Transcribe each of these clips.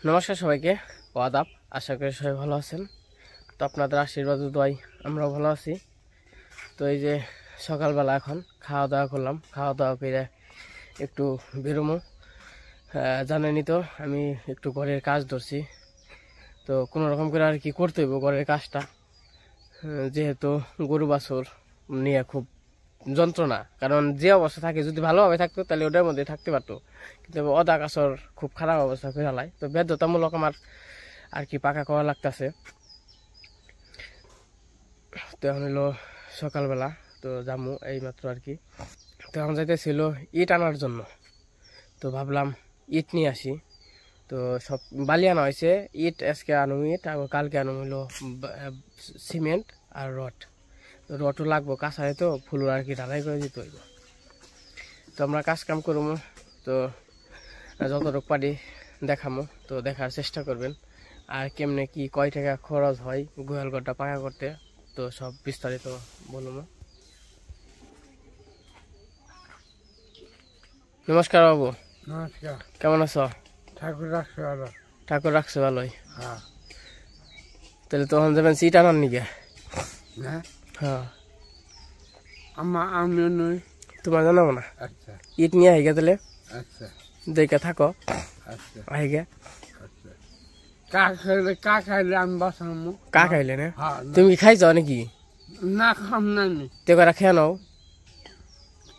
নমস্কার সবাইকে, আদাব। আশা করি সবাই ভালো আছেন। তো আপনাদের আশীর্বাদ দোয়াই আমরাও ভালো আছি। তো এই যে সকালবেলা এখন খাওয়া দাওয়া করলাম, খাওয়া দাওয়া করে একটু বেরোমো। জানেনই তো আমি একটু ঘরের কাজ ধরছি, তো কোনো রকম করে আর কি করতে হইব ঘরের কাজটা, যেহেতু গরু বাছুর নিয়ে খুব যন্ত্রণা। কারণ যে অবস্থা থাকে, যদি ভালোভাবে থাকতো তাহলে ওটার মধ্যে থাকতে পারতো, কিন্তু অদা কাছর খুব খারাপ অবস্থা করে হালায়। তো বাধ্যতামূলক আমার আর কি পাকা করা লাগতেছে। তো এখন হলো সকালবেলা, তো যাবো এইমাত্র আর কি। তো এখন যাইতেছিল ইট আনার জন্য, তো ভাবলাম ইট নিয়ে আসি। তো সব বালি আনা হয়েছে, ইট আজকে আনুম, ইট আর কালকে আনুম হইলো সিমেন্ট আর রড। তো রডও লাগবো, কাঁচায় তো ফুল আর কি ঢালাই করে দিতে হইব। তো আমরা কাজ কাম করবো, তো যতটুকু পারি দেখামো, তো দেখার চেষ্টা করবেন। আর কেমনে কি কয় টাকা খরচ হয় গোয়াল ঘরটা পাকা করতে, তো সব বিস্তারিত বলবো। নমস্কার বাবু। নমস্কার। কেমন আছো? ঠাকুর রাখছে ভালো। ঠাকুর রাখছে ভালোই। হ্যাঁ। তাহলে তখন যাবেন সিট আনার নিকে? হ্যাঁ হ্যাঁ। আমি নই, তোমার জানাবো না। আচ্ছা ইট নিয়ে আইগে তাহলে, আচ্ছা দেখে থাকো। আচ্ছা আইগে আচ্ছা। কা খাইলে আমি বাসামো। কা খাইলে না? হ্যাঁ। তুমি কি খাইছ নাকি? না খাম না নি, তে করা খেয়ে নাও,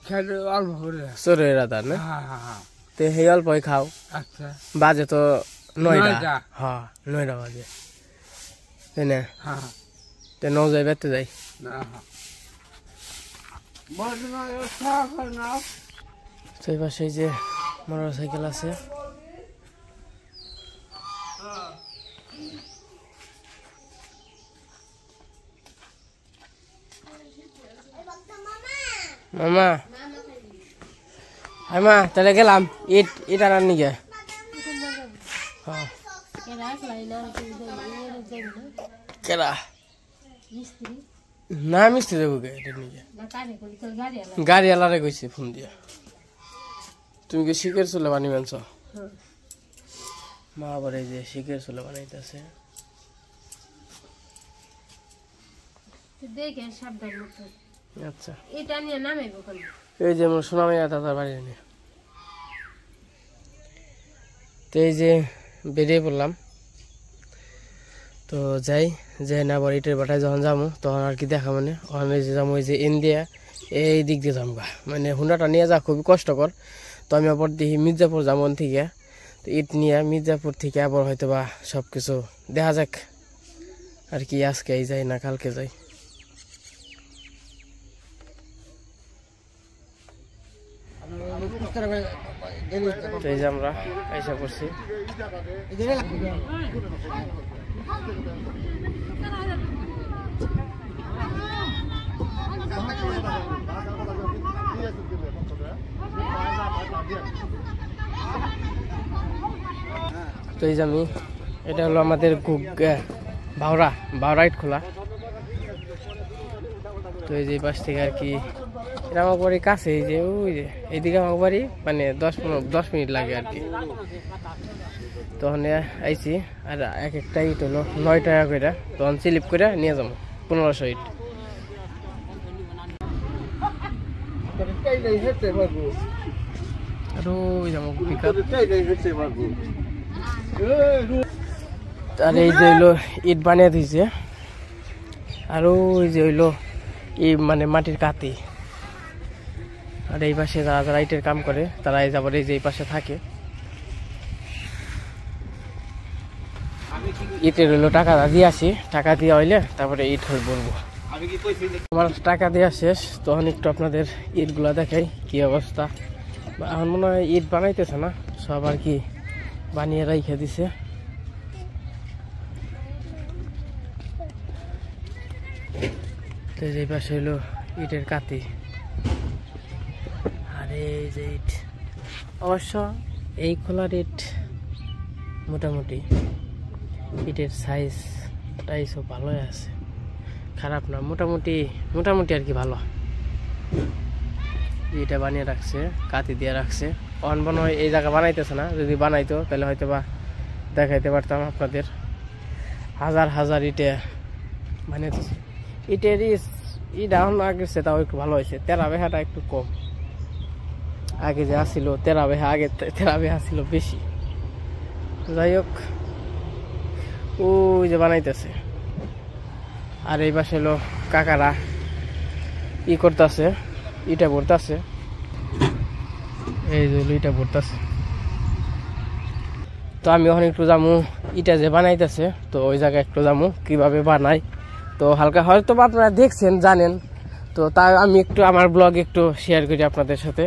খাইলে অল্প করে। চোরের রাতার না? হ্যাঁ হ্যাঁ হ্যাঁ। তে সেই অল্পই খাও। আচ্ছা। বাজে তো 9টা। নয়টা। হ্যাঁ 9টা বাজে, তাই না? হ্যাঁ। তে 9 যাই বেতে যাই। না হ্যাঁ। বর্তমান খাওয়া নাও। তো এই পাশে যে মোটর সাইকেল আছে। মামা, হ্যাঁ মা, তাহলে গেলাম ইট ইট আনার নিকে। হ্যাঁ। কেরা না মিস্ত্রি দেবো কে এটার নিকে? গাড়ি আলারে কইছে ফোন দিয়া। তুমি কি শিখের চুলে বানি মানছ? মা আবার এই যে শিখের চুলে বানাইতেছে। আচ্ছা, এই যে আমার সোনামাইয়া দাদার বাড়ি নিয়ে। তো এই যে বেরিয়ে পড়লাম, তো যাই যাই না আবার ইটের বাটায় যখন যাবো তখন আর কি দেখা, মানে ওখানে যে যাবো ওই যে ইন্ডিয়া এই দিক দিয়ে যাবো। মানে হুন্ডাটা নিয়ে যা খুবই কষ্টকর। তো আমি আবার দেখি মির্জাপুর যাবো থেকে, তো ইট নিয়ে মির্জাপুর থেকে আবার হয়তো বা সব কিছু দেখা যাক আর কি। আজকে এই যাই না কালকে যাই। তো এই যে আমরা আইসা করছি। তো এই যে আমি, এটা হলো আমাদের বাউরা ইট খোলা। তো এই যে পাশ থেকে আর কি এটা আমার বাড়ির কাছে, এই যে ওই যে এইদিকে আমার বাড়ি, মানে 10 মিনিট লাগে আর কি। তখন আইছি, আর এক একটা ইট হলো 9 টাকা করে, তখন স্লিপ করে নিয়ে যাবো 1500 ইট। আর ওই যাবো পিকআপ। আর এই যে হইলো ইট বানিয়ে দিয়েছে, আর ওই যে হইলো এই মানে মাটির কাতি। আর এই পাশে যারা যারা ইটের কাম করে তারা এই যাবার এই যে এই পাশে থাকে। ইটের হইলো টাকা দিয়ে আসি, টাকা দিয়ে হইলে তারপরে ইট হয়ে বলবো। আমার টাকা দেওয়া শেষ, তখন একটু আপনাদের ইটগুলা দেখাই কি অবস্থা। এখন মনে হয় ইট বানাইতেছে না, সব আর কি বানিয়ে রাইখে দিছে। তো এই পাশে হইলো ইটের কাতি, আর এই যে ইট। অবশ্য এই খোলার ইট মোটামুটি ইটের সাইজ টাইজও ভালোই আছে, খারাপ না, মোটামুটি আর কি ভালো। এটা বানিয়ে রাখছে, কাতি দিয়ে রাখছে। অন মনে হয় এই জায়গা বানাইতেছে না, যদি বানাইতো তাহলে হয়তো বা দেখাইতে পারতাম আপনাদের। হাজার হাজার ইটে বানাইতেছে। ইটের এখন আগের সে তাও একটু ভালো হয়েছে, তেরা বেহাটা একটু কম। আগে যে আসছিল তেরা বেহা, আগে তেরা বেহা ছিল বেশি। যাই হোক, ওই যে বানাইতেছে। আর এই পাশে হলো কাকারা করতেছে, ইটা ভরতেছে। এই যে ইটা ভরতেছে। তো আমি ওখানে একটু যাবো, ইটা যে বানাইতেছে, তো ওই জায়গায় একটু যাবো কিভাবে বানাই। তো হালকা হয়তো আপনারা দেখছেন, জানেন, তো তা আমি একটু আমার ব্লগ একটু শেয়ার করি আপনাদের সাথে।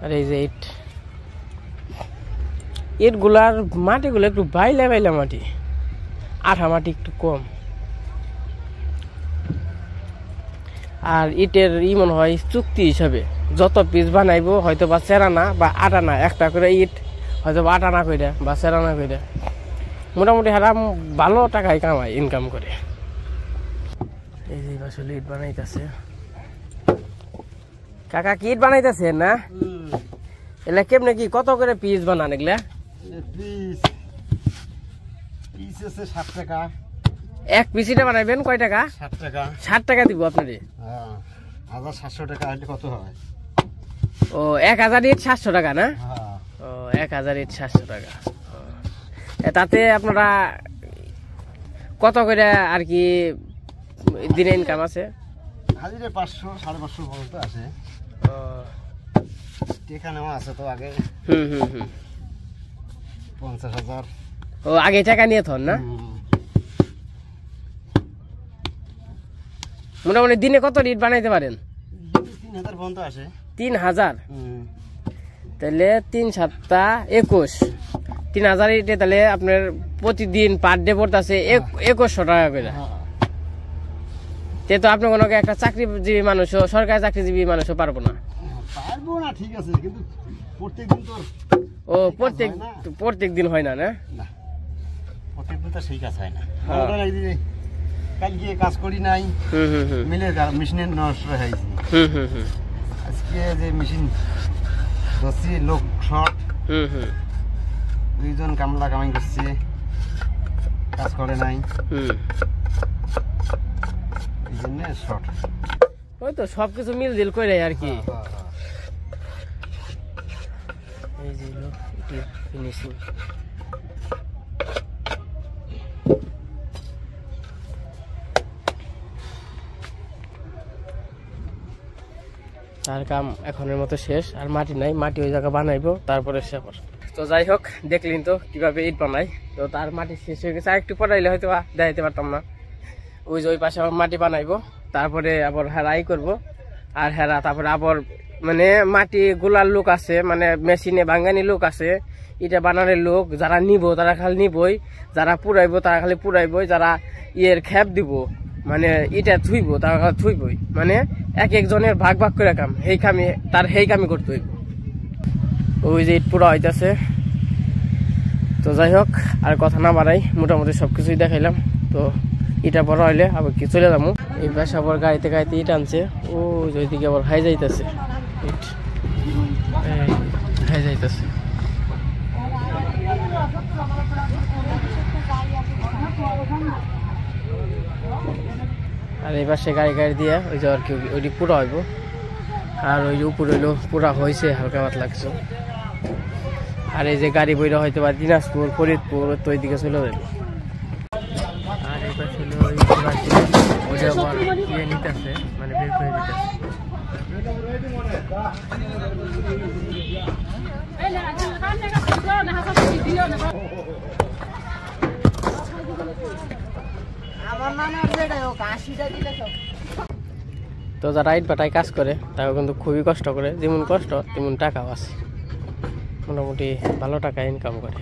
আর এই যে ইটগুলার মাটিগুলো একটু বাইলা বাইলা মাটি, আঠা মাটি একটু কম। আর ইটের মনে হয় চুক্তি হিসাবে যত পিস বানাইবো হয়তো বা চেরানা বা আটানা, একটা করে ইট হয়তো বা আটানা কইরা বা চেরানা কইরা, মোটামুটি হারাম ভালো টাকায় কামায়, ইনকাম করে। এই যে আসলে ইট বানাইতেছে কাকা, কি ইট বানাইতেছে না? এলা কেমনে কি কত করে পিস বানান এগুলা? পিস আছে 7 টাকা। এক পিস ইটা বানাইবেন কয় টাকা? 7 টাকা। 60 টাকা দিব আপনারে। হ্যাঁ, 1700 টাকা হলে কত হয়? ও 1000 ইট 700 টাকা না? হ্যাঁ। ও 1000 ইট 700 টাকা। তাতে আপনারা কত করে আর কি দিনে ইনকাম আছে? হাজিরে 500 550 পর্যন্ত আছে। টাকা নেওয়া আছে তো আগে। 50,000। ও আগে টাকা নিয়ে থন না? মোটামুটি দিনে কত ইট বানাইতে পারেন? 3000 পর্যন্ত আসে। 3000? তাহলে 3 7 21, 3000 ইটে তাহলে আপনার প্রতিদিন পার ডে পড়তেছে 2100 টাকা করে। তে তো আপনি কোনো একটা চাকরিজীবী মানুষও, সরকারি চাকরিজীবী মানুষও পারবো না। পারবো না, ঠিক আছে, কিন্তু প্রত্যেকদিন তো। ও প্রত্যেক দিন হয় না? না, প্রত্যেকদিন তো সেই কাজ হয় না। কালকে কাজ করি নাই, মিলের মেশিনের নষ্ট হয়েছে। আজকে যে মেশিন ধরছি, লোক শর্ট, 2 জন কামলা কামাই করছে, কাজ করে নাই, এই জন্য শর্ট। ওই তো সবকিছু মিল দিল করে আর কি। এই যে ফিনিশিং। তার কাম এখনের মতো শেষ, আর মাটি নাই, মাটি ওই জায়গা বানাইবো তারপরে শেষ। তো যাই হোক, দেখলেন তো কিভাবে ইট বানাই। তো তার মাটি শেষ হয়ে গেছে, আর একটু পড়াইলে হয়তো দেখাইতে পারতাম না। ওই যে ওই পাশে আবার মাটি বানাইবো, তারপরে আবার হেরাই করব। আর হেরা তারপরে আবার মানে মাটি গোলার লোক আছে, মানে মেশিনে বাঙ্গানি লোক আছে, ইটা বানানোর লোক। যারা নিব তারা খালি নিবই, যারা পুরাইবো তারা খালি পুরাইবই, যারা খেপ দিব মানে ইটা থুইব তারা খালি থুইবই। মানে এক একজনের ভাগ ভাগ করে কাম, সেই কামই করতে হইব। ওই যে ইট পুরা হইতেছে। তো যাই হোক, আর কথা না বাড়াই, মোটামুটি সবকিছুই দেখাইলাম। তো ইটা বড় হইলে আবার কি চলে যাবো। এই পাশে আবার গাড়িতে গাড়িতে ইট আনছে, ও ওইদিকে আবার হাই যাইতেছে, ইট হাই যাইতেছে। আর এই পাশে গাড়ি দিয়ে ওই যে আর কি ওইটি পুরা হইব। আর ওই যে উপরে হইলো পুরা হয়েছে হালকা পাতলা কিছু। আর এই যে গাড়ি বইরা হয়তো বা দিনাজপুর, ফরিদপুর, তো ওইদিকে চলে যাবে। আর এই পাশে হলো ওইটা আবার নিতেছে, মানে বের করে দিতেছে। তো যারা ইট ভাটায় কাজ করে তারা কিন্তু খুবই কষ্ট করে, যেমন কষ্ট তেমন টাকাও আছে, মোটামুটি ভালো টাকা ইনকাম করে।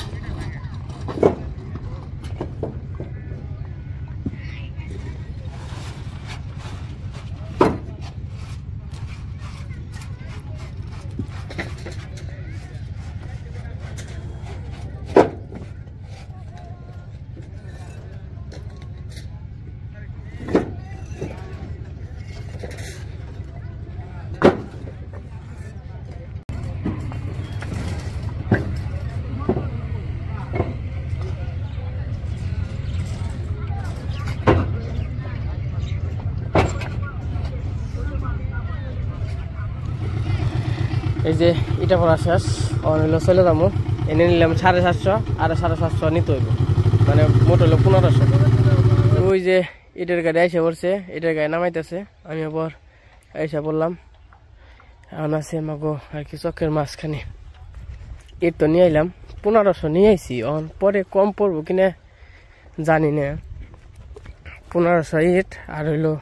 এই যে এটা পড়া শেষ হইলো চলে যাবো এনে নিলাম 750 আর 750 নিতে হইব মানে মোট হলো 1500 ওই যে এটার গাড়ি এসে পড়ছে এটার গাড়ি নামাইতেছে আমি আবার এসে বললাম এখন আছে মাগো আর কি চকের মাঝখানে ইট তো নিয়ে আইলাম 1500 নিয়ে আইছি এখন পরে কম পড়বো কিনা জানি না 1500 ইট আর হইলো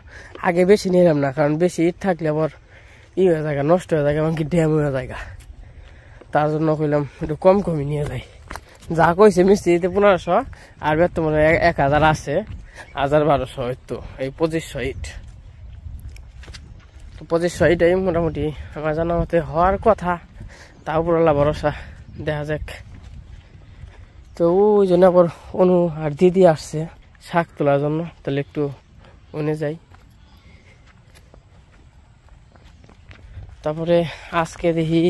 আগে বেশি নিলাম না কারণ বেশি ইট থাকলে আবার হয়ে যায় নষ্ট হয়ে যায় এমনকি ড্যাম হয়ে যায় তার জন্য কইলাম একটু কম কমই নিয়ে যাই যা কইছে মিস্ত্রিতে 1500 আর বর্তমানে 1000 আছে 1200 হয়তো এই 2500 ইট 2500 ইটাই মোটামুটি আমার জানা মতে হওয়ার কথা তার উপর আল্লাহ ভরসা দেখা যাক তো ওই জন্য আবার অনু আর দিদি আসছে শাক তোলার জন্য তাহলে একটু উনে যাই তারপরে আজকে দেখি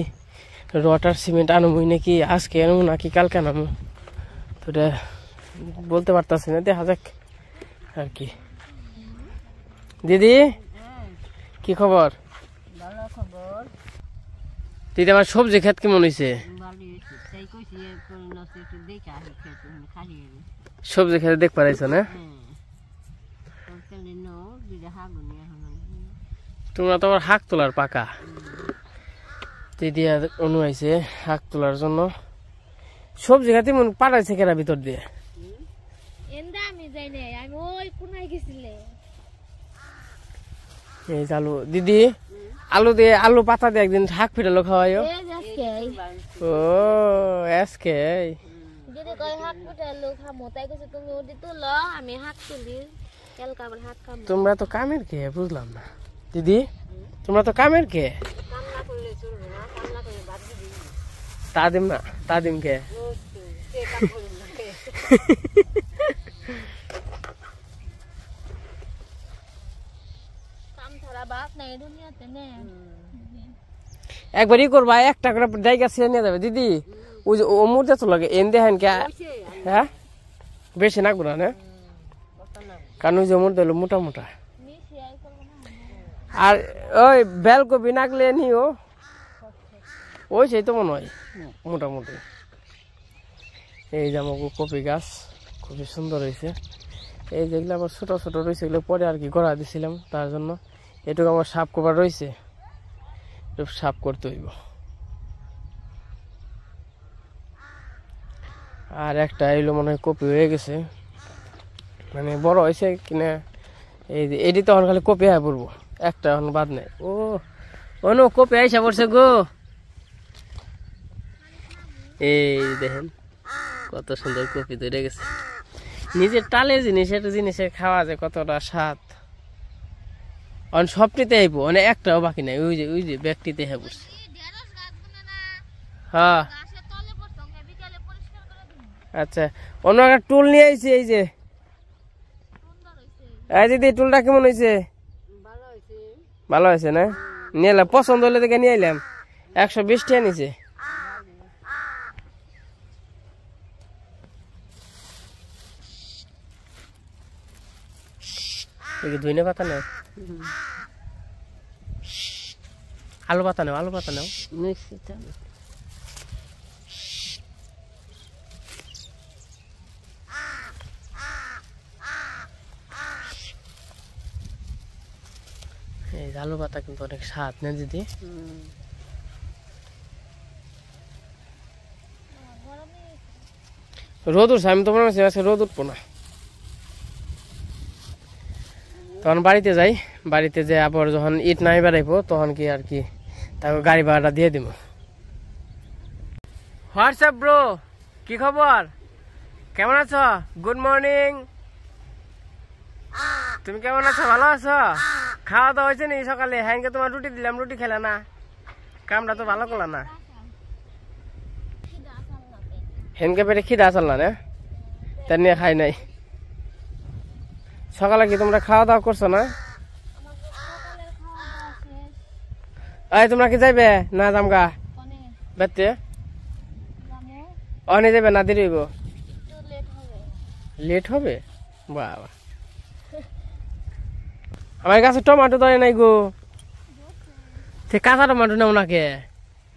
রটার সিমেন্ট আনবই নাকি আজকে আনবো নাকি কালকে আনবো তো এটা বলতে পারতাছি না দেখা যাক আর কি দিদি কি খবর দিদি আমার সবজি ক্ষেত কেমন হয়েছে সবজি খেতে দেখ পারাইছ না তোমরা তো আবার শাক তোলার পাকা দিদি অনু আইছে শাক তোলার জন্য সবজি খাতে মন পাঠাইছে কেরা ভিতর দিয়ে এই আলু দিদি আলু দিয়ে আলু পাতা দিয়ে একদিন শাক ফিটালো খাওয়াইও ও আজকে তোমরা তো কামের কে বুঝলাম না দিদি তোমরা তো কামের কে তাদিম না তাদিম কে একবারই করবা একটা করে জায়গা ছেড়ে নিয়ে যাবে দিদি ওই যে ও মুহূর্তে তো লাগে এন দেখেন কে হ্যাঁ বেশি নাকবো না কারণ ওই যে মুহূর্তে হলো মোটা মোটা আর ওই বেলকপি নাকলে নিও ওই সেই তো মনে হয় মোটামুটি এই যে আমার কপি গাছ খুবই সুন্দর হয়েছে এই যেগুলো আবার ছোট ছোট রয়েছে এগুলো পরে আর কি গড়া দিছিলাম তার জন্য এটুকু আমার সাপ কভার রয়েছে সাপ করতে হইব আর একটা এলো মনে হয় কপি হয়ে গেছে মানে বড় হয়েছে কিনা এই যে এটি তখন খালি কপি হয়ে পড়বো একটা এখন বাদ নেই ও অনু কপি আইসা পড়ছে গো এই দেখেন কত সুন্দর কপি তৈরি গেছে নিজের টালের জিনিস একটা জিনিসের খাওয়া যায় কতটা স্বাদ সবটিতে আইব মানে একটাও বাকি নাই ওই যে ব্যাগটিতে হ্যাঁ পড়ছে হ্যাঁ আচ্ছা অন্য একটা টুল নিয়ে আইছি এই যে এই দিদি টুলটা কেমন হয়েছে ভালো হয়েছে না নিয়ে এলাম পছন্দ হলে দেখে নিয়ে এলাম 120 টাকা নিছে ধুইনে পাতা নাও আলু পাতা নাও এই আলু পাতা কিন্তু অনেক স্বাদ না দিদি রোদ উঠছে আমি তো মনে হচ্ছে আজকে রোদ উঠবো না তখন বাড়িতে যাই বাড়িতে যে আবার যখন ইট নাই বেড়াইবো তখন কি আর কি তাকে গাড়ি ভাড়াটা দিয়ে দিব হোয়াটসঅ্যাপ ব্রো কি খবর কেমন আছো গুড মর্নিং তুমি কেমন আছো ভালো আছো খাওয়া দাওয়া হয়েছে নি সকালে হ্যাংকে তোমার রুটি দিলাম রুটি খেলে না কামটা তো ভালো করলা না হ্যাংকে পেটে খিদা আসল না তার নিয়ে খাই নাই সকালে কি তোমরা খাওয়া দাওয়া করছো না এই তোমরা কি যাইবে না জামগা বেতে অনে যাবে না দেরি হইব লেট হবে বাবা আমার কাছে টমেটো ধরে নাই গো সে কাঁচা টমেটো নেও নাকে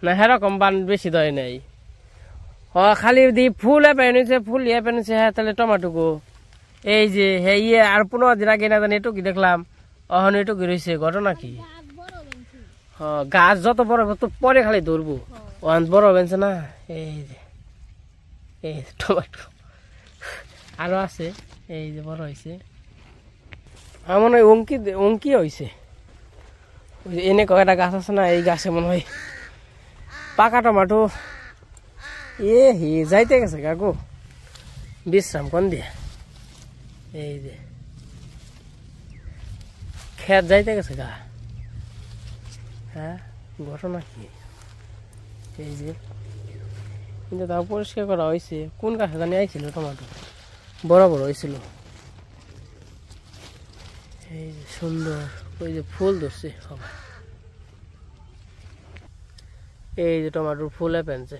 না সেরকম বান বেশি দয় নাই খালি দি ফুল পেনেছে ফুল পেনেছে হ্যাঁ তাহলে টমাটো এই যে হ্যাঁ ইয়ে আর 15 দিন আগে না জানি এটুকি দেখলাম অহন এটুকি রয়েছে ঘটনা কি গাছ যত বড় তত পরে খালি ধরবো অহন বড় বেনছে না এই যে এই টমাটো আরো আছে এই যে বড় হয়েছে আমার মনে হয় অঙ্কি হয়েছে এনে কয়েকটা গাছ আছে না এই গাছে মনে হয় পাকা টমাটো হে যাইতে গেছে কাকু বিশ্রাম কোন দিয়ে এই যে খেত যাইতে গেছে গা হ্যাঁ ঘটনা কি এই যে কিন্তু তাও পরিষ্কার করা হয়েছে কোন গাছে জানি আইছিল টমাটো বড় বড় হয়েছিল এই যে সুন্দর ওই যে ফুল ধরছে সবাই এই যে টমাটোর ফুলে পেনছে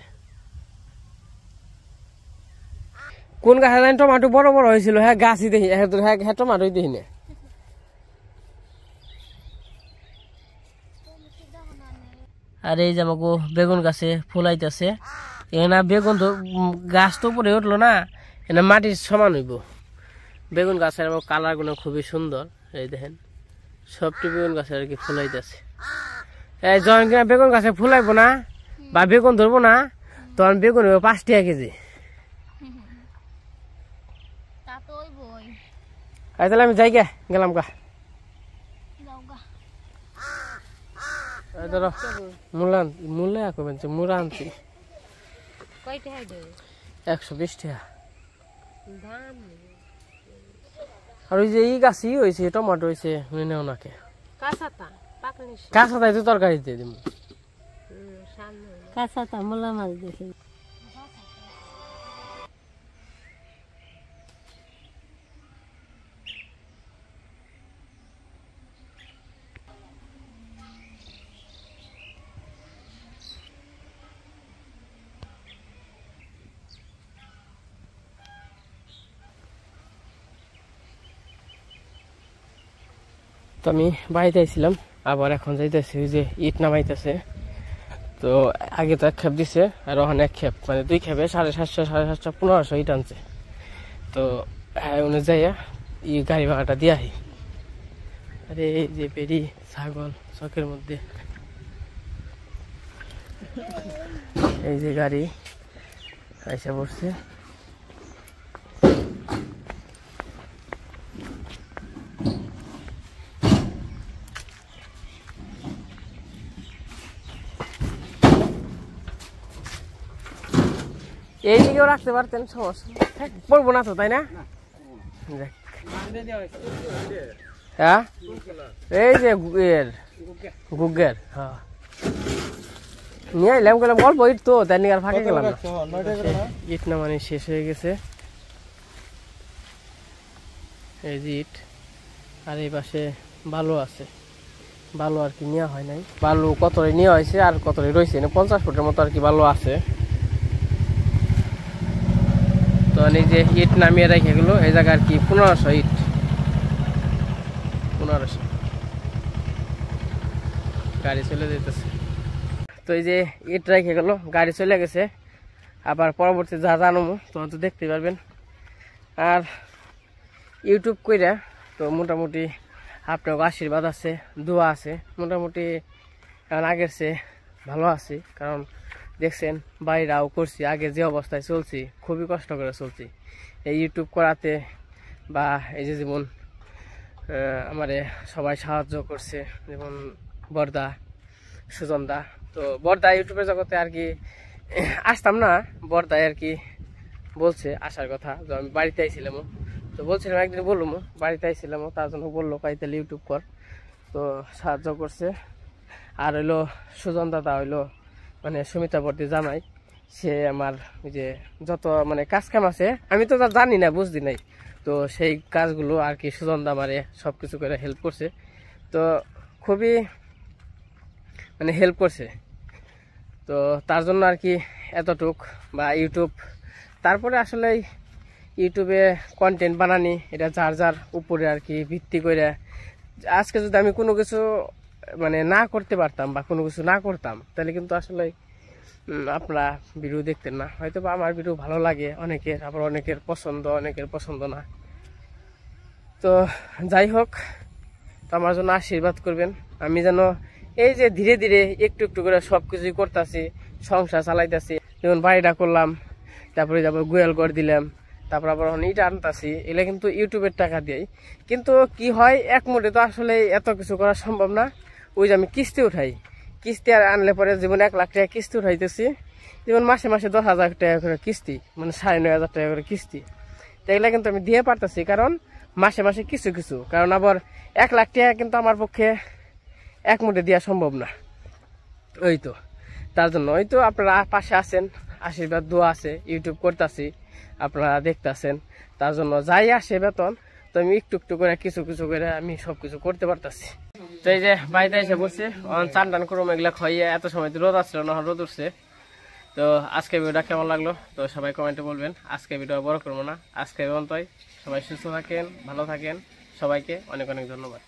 কোন গাছে জানি টমাটো বড় বড় হয়েছিল হ্যাঁ গাছই দেখি হ্যাঁ টমাটোই দেখি না আর এই যে আমাকে বেগুন গাছে ফুল আইতেছে এখানে বেগুন তো গাছ তো উপরে উঠলো না এখানে মাটির সমান হইব বেগুন গাছের কালার গুলো খুবই সুন্দর এই দেখেন সবটি বেগুন গাছের আর কি ফুল আইতেছে এই যখন কিনা বেগুন গাছে ফুল আইব না বা বেগুন ধরবো না তখন বেগুন হইব 5 টাকা কেজি তাহলে আমি যাই গেলাম গা ধরো মূল্য আনছি মুড়া আনছি 120 টাকা আর ওই যে এই গাছই হয়েছে টমাটো হয়েছে ওনাকে কাঁচাতাই তো তরকারি দিয়ে দিব কাঁচাতা মূলা মাছ দেখি তো আমি বাড়িতে আইছিলাম আবার এখন যাইতেছি ওই যে ইট নামাইতেছে তো আগে তো 1 খেপ দিছে আর ওখানে 1 খেপ মানে 2 খেপে 750 750 1500 ইট আনছে তো অনুযায়ী এই গাড়ি ভাড়াটা দিয়ে আহি আরে এই যে পেরি ছাগল চকের মধ্যে এই যে গাড়ি আইসা পড়ছে এই দিকেও রাখতে পারতেন সমস্যা পড়বো না তো তাই না হ্যাঁ এই যে গুগের হ্যাঁ নিয়ে এলাম গেলাম অল্প ইট তো তাই নিয়ে আর ফাঁকে গেলাম না ইট না মানে শেষ হয়ে গেছে এই যে ইট আর এই পাশে বালু আছে বালু আর কি নেওয়া হয় নাই বালু কতরে নেওয়া হয়েছে আর কতরে রয়েছে 50 ফুটের মতো আর কি বালু আছে তো এই যে ইট নামিয়ে রেখে গেলো এই জায়গা আর কি 1500 ইট 1500 গাড়ি চলে যেতেছে তো এই যে ইট রেখে গেল গাড়ি চলে গেছে আবার পরবর্তী যা জানবো তখন তো দেখতে পারবেন আর ইউটিউব কইরা তো মোটামুটি আপনার আশীর্বাদ আছে দোয়া আছে মোটামুটি কারণ আগের চেয়ে ভালো আছি কারণ দেখছেন বাইরাও করছি আগে যে অবস্থায় চলছি খুবই কষ্ট করে চলছি এই ইউটিউব করাতে বা এই যে যেমন আমারে সবাই সাহায্য করছে যেমন বর্দা সুজনদা তো বর্দা ইউটিউবের জগতে আর কি আসতাম না বর্দায় আর কি বলছে আসার কথা যে আমি বাড়িতে আইছিলাম তো বলছিলাম একদিন বললাম বাড়িতে আইছিলাম তার জন্য বললো কাই তাহলে ইউটিউব কর তো সাহায্য করছে আর হইলো সুজন দাদা হইলো মানে সুমিতা বর্দি জামাই সে আমার ওই যে যত মানে কাজ কাম আছে আমি তো জানি না বুঝদি নাই তো সেই কাজগুলো আর কি সুজন দা আমারে সব কিছু করে হেল্প করছে তো খুবই মানে হেল্প করছে তো তার জন্য আর কি এতটুক বা ইউটিউব তারপরে আসলে ইউটিউবে কন্টেন্ট বানানি এটা যার যার উপরে আর কি ভিত্তি করে আজকে যদি আমি কোনো কিছু মানে না করতে পারতাম বা কোনো কিছু না করতাম তাহলে কিন্তু আসলে আপনারা ভিডিও দেখতেন না, হয়তো বা আমার ভিডিও ভালো লাগে অনেকের, আবার অনেকের পছন্দ না। তো যাই হোক, তো আমার জন্য আশীর্বাদ করবেন, আমি যেন এই যে ধীরে ধীরে একটু একটু করে সব কিছুই করতেছি, সংসার চালাইতেছি। যেমন বাড়িটা করলাম, তারপরে যাবো গোয়াল ঘর দিলাম, তারপর আবার ইটা আনতেছি, এগুলো কিন্তু ইউটিউবের টাকা দিয়েই। কিন্তু কি হয়, এক মুঠে তো আসলে এত কিছু করা সম্ভব না। ওই যে আমি কিস্তি উঠাই, কিস্তি আর আনলে পরে যেমন 1 লাখ টাকা কিস্তি উঠাইতেছি, যেমন মাসে মাসে 10,000 টাকা করে কিস্তি, মানে 9,500 টাকা করে কিস্তি। তো এগুলো কিন্তু আমি দিয়ে পারতেছি, কারণ মাসে মাসে কিছু কিছু, কারণ আবার 1 লাখ টাকা কিন্তু আমার পক্ষে এক মুঠে দেওয়া সম্ভব না। ওই তো তার জন্য ওই তো আপনারা পাশে আছেন, আশীর্বাদ দোয়া আছে, ইউটিউব করতেছি, আপনারা দেখতেছেন, তার জন্য যাই আসে বেতন, তো আমি একটু একটু করে কিছু কিছু করে আমি সবকিছু করতে পারতেছি। তো এই যে বাড়িতে এসে বসছি, চান টান করুম, এগুলা খাইয়ে, এত সময় তো রোদ আসছিল না, রোদ উঠছে। তো আজকে ভিডিওটা কেমন লাগলো তো সবাই কমেন্টে বলবেন। আজকে ভিডিও বড় করবো না, আজকে পর্যন্তই। সবাই সুস্থ থাকেন, ভালো থাকেন, সবাইকে অনেক অনেক ধন্যবাদ।